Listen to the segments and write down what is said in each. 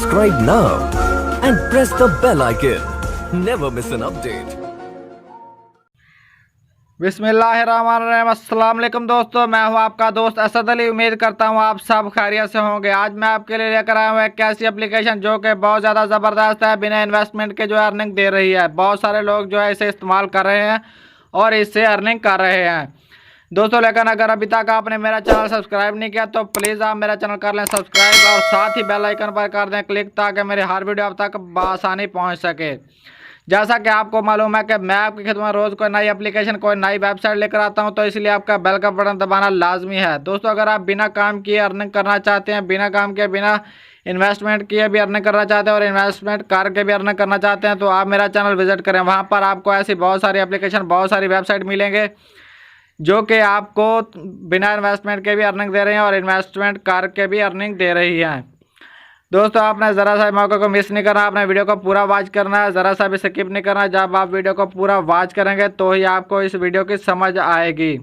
Subscribe now and press the bell icon. Never miss an update. बिस्मिल्लाहिर्रहमानिर्रहीम। अस्सलाम वालेकुम दोस्तों, मैं हूं आपका दोस्त असद अली। उम्मीद करता हूं आप सब खैरियत से होंगे। आज मैं आपके लिए लेकर आया हूं एक ऐसी एप्लीकेशन जो कि बहुत ज़्यादा ज़बरदस्त है, बिना इन्वेस्टमेंट के जो है अर्निंग दे रही है। बहुत सारे लोग जो है इसे इस्तेमाल कर रहे हैं और इससे अर्निंग कर रहे हैं दोस्तों। लेकिन अगर अभी तक आपने मेरा चैनल सब्सक्राइब नहीं किया तो प्लीज़ आप मेरा चैनल कर लें सब्सक्राइब और साथ ही बेल आइकन पर कर दें क्लिक, ताकि मेरी हर वीडियो आप तक बआसानी पहुंच सके। जैसा कि आपको मालूम है कि मैं आपकी खिदमत में रोज़ कोई नई एप्लीकेशन कोई नई वेबसाइट लेकर आता हूं, तो इसलिए आपका बेल का बटन दबाना लाजमी है दोस्तों। अगर आप बिना काम किए अर्निंग करना चाहते हैं, बिना काम किए बिना इन्वेस्टमेंट किए भी अर्निंग करना चाहते हैं और इन्वेस्टमेंट करके भी अर्निंग करना चाहते हैं, तो आप मेरा चैनल विजिट करें। वहाँ पर आपको ऐसी बहुत सारी एप्लीकेशन बहुत सारी वेबसाइट मिलेंगे जो कि आपको बिना इन्वेस्टमेंट के भी अर्निंग दे रही हैं और इन्वेस्टमेंट करके भी अर्निंग दे रही हैं दोस्तों। आपने ज़रा सा मौके को मिस नहीं करना, आपने वीडियो को पूरा वॉच करना है, ज़रा सा भी स्किप नहीं करना। जब आप वीडियो को पूरा वॉच करेंगे तो ही आपको इस वीडियो की समझ आएगी।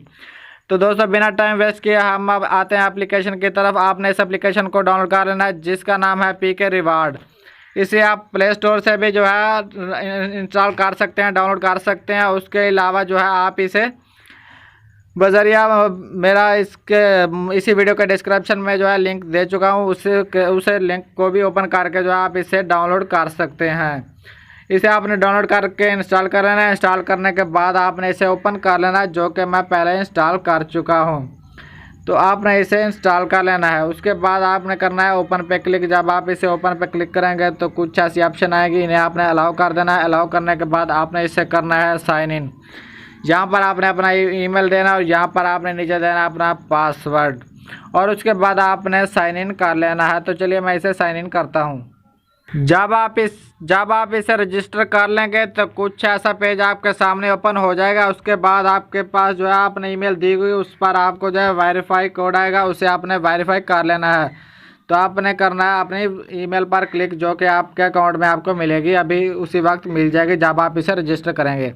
तो दोस्तों बिना टाइम वेस्ट किए हम अब आते हैं एप्लीकेशन की तरफ। आपने इस एप्लीकेशन को डाउनलोड कर लेना है जिसका नाम है पीके रिवार्ड। इसे आप प्ले स्टोर से भी जो है इंस्टॉल कर सकते हैं, डाउनलोड कर सकते हैं। उसके अलावा जो है आप इसे बजरिया मेरा इसी वीडियो के डिस्क्रिप्शन में जो है लिंक दे चुका हूँ, उसे लिंक को भी ओपन करके जो है आप इसे डाउनलोड कर सकते हैं। इसे आपने डाउनलोड करके इंस्टॉल कर लेना है। इंस्टॉल करने के बाद आपने इसे ओपन कर लेना है, जो कि मैं पहले इंस्टॉल कर चुका हूँ। तो आपने इसे इंस्टॉल कर लेना है। उसके बाद आपने करना है ओपन पे क्लिक। जब आप इसे ओपन पे क्लिक करेंगे तो कुछ ऐसी ऑप्शन आएगी, इन्हें आपने अलाउ कर देना है। अलाउ करने के बाद आपने इसे करना है साइन इन। यहाँ पर आपने अपना ईमेल देना और यहाँ पर आपने नीचे देना अपना पासवर्ड और उसके बाद आपने साइन इन कर लेना है। तो चलिए मैं इसे साइन इन करता हूँ। जब आप इसे रजिस्टर कर लेंगे तो कुछ ऐसा पेज आपके सामने ओपन हो जाएगा। उसके बाद आपके पास जो है आपने ईमेल दी हुई उस पर आपको जो है वेरीफाई कोड आएगा, उसे आपने वेरीफाई कर लेना है। तो आपने करना है अपनी ईमेल पर क्लिक, जो कि आपके अकाउंट में आपको मिलेगी, अभी उसी वक्त मिल जाएगी जब आप इसे रजिस्टर करेंगे।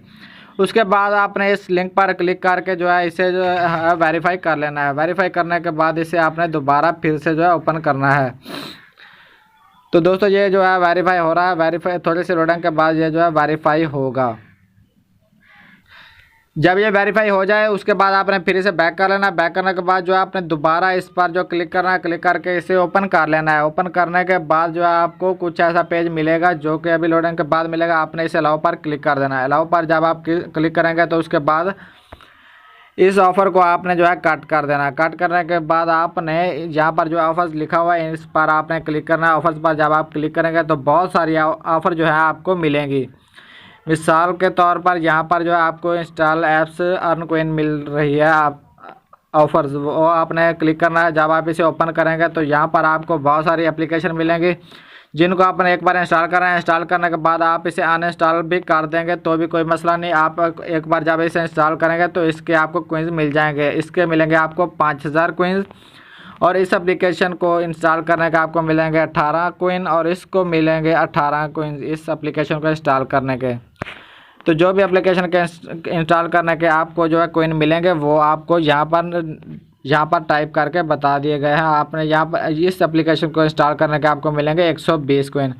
उसके बाद आपने इस लिंक पर क्लिक करके जो है इसे जो है वेरीफाई कर लेना है। वेरीफाई करने के बाद इसे आपने दोबारा फिर से जो है ओपन करना है। तो दोस्तों ये जो है वेरीफाई हो रहा है। वेरीफाई थोड़ी सी लोडिंग के बाद ये जो है वेरीफाई होगा। जब ये वेरीफाई हो जाए उसके बाद आपने फिर इसे बैक कर लेना है। बैक करने के बाद जो है आपने दोबारा इस पर जो क्लिक करना है, क्लिक करके इसे ओपन कर लेना है। ओपन करने के बाद जो है आपको कुछ ऐसा पेज मिलेगा, जो कि अभी लोडिंग के बाद मिलेगा। आपने इसे अलाउ पर क्लिक कर देना है। अलाउ पर जब आप क्लिक करेंगे तो उसके बाद इस ऑफ़र को आपने जो है कट कर देना है। कट करने के बाद आपने यहाँ पर जो ऑफर्स लिखा हुआ है इस पर आपने क्लिक करना है। ऑफर्स पर जब आप क्लिक करेंगे तो बहुत सारी ऑफ़र जो है आपको मिलेंगी। मिसाल के तौर पर यहाँ पर जो है आपको इंस्टॉल ऐप्स अर्न कॉइन मिल रही है ऑफर्स, वो आपने क्लिक करना है। जब आप इसे ओपन करेंगे तो यहाँ पर आपको बहुत सारी एप्लीकेशन मिलेंगी जिनको आपने एक बार इंस्टॉल करना है। इंस्टॉल करने के बाद आप इसे अनइंस्टॉल भी कर देंगे तो भी कोई मसला नहीं। आप एक बार जब इसे इंस्टॉल करेंगे तो इसके आपको कोइंस मिल जाएंगे। इसके मिलेंगे आपको 5000 कोइंस और इस एप्लीकेशन को इंस्टॉल करने का आपको मिलेंगे 18 कोइन और इसको मिलेंगे 18 कोइन इस एप्लीकेशन को इंस्टॉल करने के। तो जो भी एप्लीकेशन के इंस्टॉल करने के आपको जो है कोइन मिलेंगे वो आपको यहाँ पर टाइप करके बता दिए गए हैं। आपने यहाँ पर इस एप्लीकेशन को इंस्टॉल करने के आपको मिलेंगे 120 कोइन।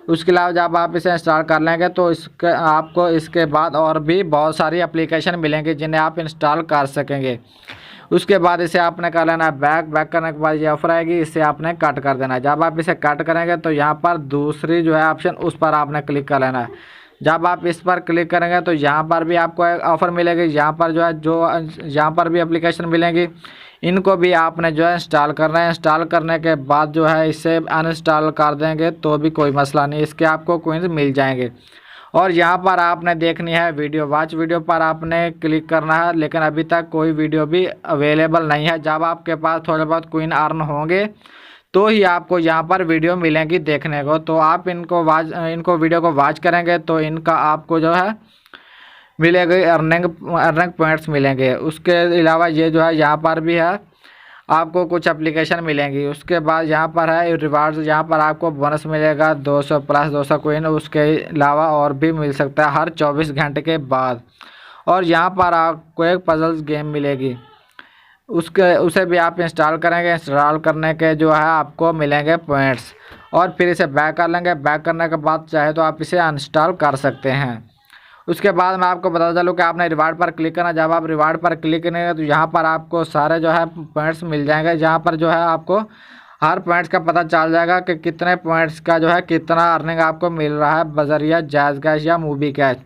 उसके अलावा जब आप इसे इंस्टॉल कर लेंगे तो आपको इसके बाद और भी बहुत सारी एप्लीकेशन मिलेंगी जिन्हें आप इंस्टॉल कर सकेंगे। उसके बाद इसे आपने कर लेना है बैक करने के बाद ये ऑफर आएगी, इसे आपने कट कर देना है। जब आप इसे कट करेंगे तो यहाँ पर दूसरी जो है ऑप्शन उस पर आपने क्लिक कर लेना है। जब आप इस पर क्लिक करेंगे तो यहाँ पर भी आपको एक ऑफ़र मिलेगी। यहाँ पर जो है यहाँ पर भी एप्लीकेशन मिलेंगी, इनको भी आपने जो है इंस्टॉल करना है। इंस्टॉल करने के बाद जो है इसे अनइंस्टॉल कर देंगे तो भी कोई मसला नहीं, इसके आपको कोइंस मिल जाएंगे। और यहाँ पर आपने देखनी है वीडियो, वॉच वीडियो पर आपने क्लिक करना है, लेकिन अभी तक कोई वीडियो भी अवेलेबल नहीं है। जब आपके पास थोड़े बहुत कोइन अर्न होंगे तो ही आपको यहाँ पर वीडियो मिलेंगी देखने को। तो आप इनको वीडियो को वॉच करेंगे तो इनका आपको जो है मिलेगी अर्निंग पॉइंट्स मिलेंगे। उसके अलावा ये जो है यहाँ पर भी है आपको कुछ एप्लीकेशन मिलेंगी। उसके बाद यहाँ पर है रिवार्ड्स, यहाँ पर आपको बोनस मिलेगा 200 प्लस 200 कोइन। उसके अलावा और भी मिल सकता है हर 24 घंटे के बाद। और यहाँ पर आपको एक पजल्स गेम मिलेगी, उसे भी आप इंस्टॉल करेंगे। इंस्टॉल करने के जो है आपको मिलेंगे पॉइंट्स। और फिर इसे बैक कर लेंगे। बैक करने के बाद चाहे तो आप इसे अनइंस्टॉल कर सकते हैं। उसके बाद मैं आपको बता चलूँ कि आपने रिवार्ड पर क्लिक करना। जब आप रिवार्ड पर क्लिक करेंगे तो यहाँ पर आपको सारे जो है पॉइंट्स मिल जाएंगे, जहाँ पर जो है आपको हर पॉइंट्स का पता चल जाएगा कि कितने पॉइंट्स का जो है कितना अर्निंग आपको मिल रहा है बजरिया जायज़ कैश या मूवी कैश।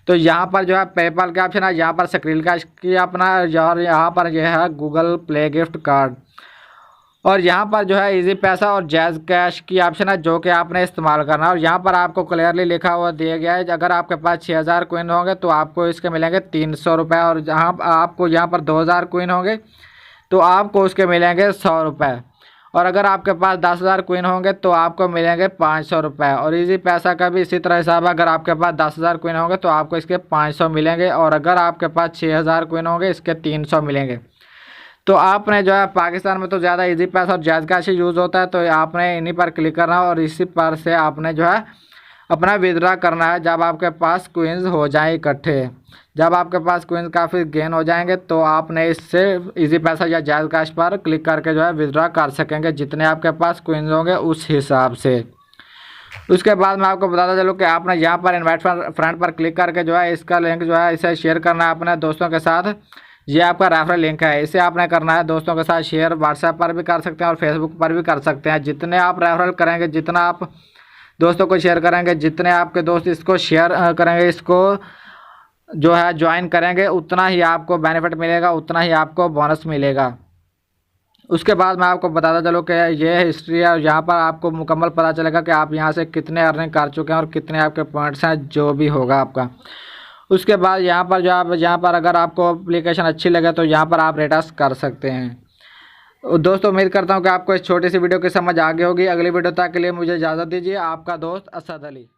तो यहाँ पर जो है पेपल का ऑप्शन है, यहाँ पर स्क्रीन कैश की अपना, और यहाँ पर जो है गूगल प्ले गिफ्ट कार्ड, और यहाँ पर जो है इजी पैसा और जायज़ कैश की ऑप्शन है जो कि आपने इस्तेमाल करना है। और यहाँ पर आपको क्लियरली लिखा हुआ दिया गया है अगर आपके पास 6000 कोइन होंगे तो आपको इसके मिलेंगे 300 रुपये, और जहाँ आपको यहाँ पर 2000 कोइन होंगे तो आपको उसके मिलेंगे 100 रुपये, और अगर आपके पास 10,000 कोइन होंगे तो आपको मिलेंगे 500 रुपये। और इजी पैसा का भी इसी तरह हिसाब है, अगर आपके पास 10,000 कोइन होंगे तो आपको इसके 500 मिलेंगे, और अगर आपके पास 6000 कोइन होंगे इसके 300 मिलेंगे। तो आपने जो है पाकिस्तान में तो ज़्यादा इजी पैसा और जायज़ कैश यूज़ होता है, तो आपने इन्हीं पर क्लिक करना है और इसी पर से आपने जो है अपना विड्रॉ करना है जब आपके पास कोइंस हो जाए इकट्ठे। जब आपके पास कोइंस काफ़ी गेन हो जाएंगे तो आपने इससे इजी पैसा या जायज़ कैश पर क्लिक करके जो है विड्रॉ कर सकेंगे जितने आपके पास कोइंस होंगे उस हिसाब से। उसके बाद मैं आपको बताता चलूँ कि आपने यहाँ पर इनवाइट फ्रेंड पर क्लिक करके जो है इसका लिंक जो है इसे शेयर करना है अपने दोस्तों के साथ। ये आपका रेफरल लिंक है, इसे आपने करना है दोस्तों के साथ शेयर। व्हाट्सएप पर भी कर सकते हैं और फेसबुक पर भी कर सकते हैं। जितने आप रेफरल करेंगे, जितना आप दोस्तों को शेयर करेंगे, जितने आपके दोस्त इसको शेयर करेंगे, इसको जो है ज्वाइन करेंगे, उतना ही आपको बेनिफिट मिलेगा, उतना ही आपको बोनस मिलेगा। उसके बाद मैं आपको बताता चलूँ कि ये हिस्ट्री है, यहाँ पर आपको मुकम्मल पता चलेगा कि आप यहाँ से कितने अर्निंग कर चुके हैं और कितने आपके पॉइंट्स हैं जो भी होगा आपका। उसके बाद यहाँ पर जो आप यहाँ पर अगर आपको एप्लीकेशन अच्छी लगे तो यहाँ पर आप रेटस कर सकते हैं। दोस्तों उम्मीद करता हूँ कि आपको इस छोटी सी वीडियो की समझ आ गई होगी। अगली वीडियो तक के लिए मुझे इजाज़त दीजिए। आपका दोस्त असद अली।